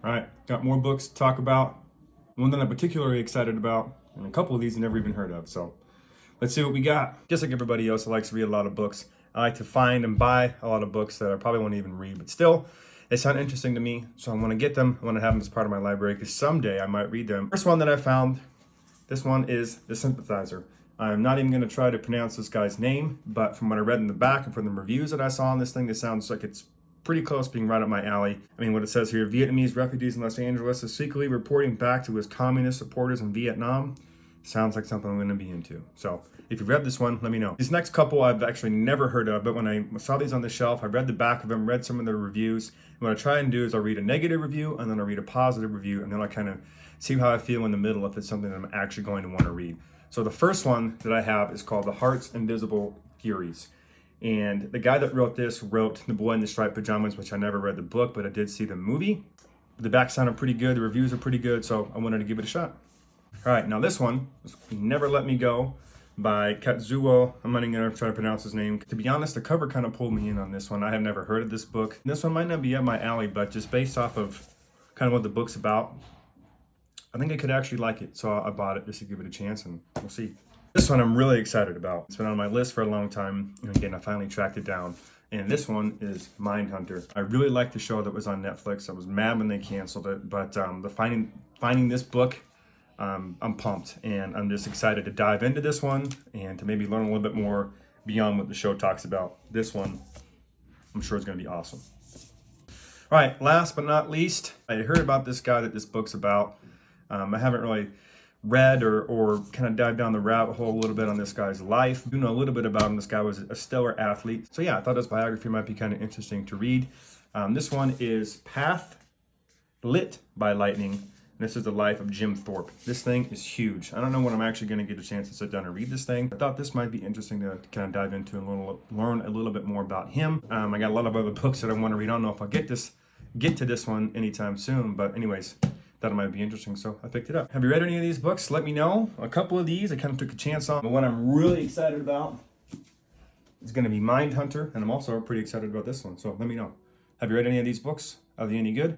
All right, got more books to talk about. One that I'm particularly excited about, and a couple of these I never even heard of. So let's see what we got. Just like everybody else, I like to read a lot of books. I like to find and buy a lot of books that I probably won't even read, but still, they sound interesting to me. So I want to get them. I want to have them as part of my library because someday I might read them. First one that I found, this one is The Sympathizer. I'm not even going to try to pronounce this guy's name, but from what I read in the back and from the reviews that I saw on this thing, this sounds like it's pretty close being right up my alley. I mean, what it says here, Vietnamese refugees in Los Angeles is secretly reporting back to his communist supporters in Vietnam. Sounds like something I'm going to be into. So if you've read this one, let me know. These next couple I've actually never heard of, but when I saw these on the shelf, I read the back of them, read some of the reviews. And what I try and do is I'll read a negative review and then I'll read a positive review and then I'll kind of see how I feel in the middle if it's something that I'm actually going to want to read. So the first one that I have is called The Heart's Invisible Furies. And the guy that wrote this wrote The Boy in the Striped Pajamas, which I never read the book, but I did see the movie. The back sounded pretty good. The reviews are pretty good, so I wanted to give it a shot. All right, now this one is Never Let Me Go by Katsuo. I'm not even going to try to pronounce his name. To be honest, the cover kind of pulled me in on this one. I have never heard of this book. This one might not be up my alley, but just based off of kind of what the book's about, I think I could actually like it. So I bought it just to give it a chance, and we'll see. This one I'm really excited about. It's been on my list for a long time, and again, I finally tracked it down. And this one is Mindhunter. I really liked the show that was on Netflix. I was mad when they canceled it, but finding this book, I'm pumped, and I'm just excited to dive into this one and to maybe learn a little bit more beyond what the show talks about. This one, I'm sure is going to be awesome. All right, last but not least, I heard about this guy that this book's about. I haven't really read or kind of dive down the rabbit hole a little bit on this guy's life. I do know a little bit about him. This guy was a stellar athlete. So yeah, I thought his biography might be kind of interesting to read. This one is Path Lit by Lightning. And this is the life of Jim Thorpe. This thing is huge. I don't know when I'm actually going to get a chance to sit down and read this thing. I thought this might be interesting to kind of dive into and learn a little bit more about him. I got a lot of other books that I want to read. I don't know if I'll get to this one anytime soon, but anyways, thought it might be interesting, so I picked it up. Have you read any of these books? Let me know. A couple of these I kind of took a chance on, but what I'm really excited about is going to be Mindhunter, and I'm also pretty excited about this one, so let me know. Have you read any of these books? Are they any good?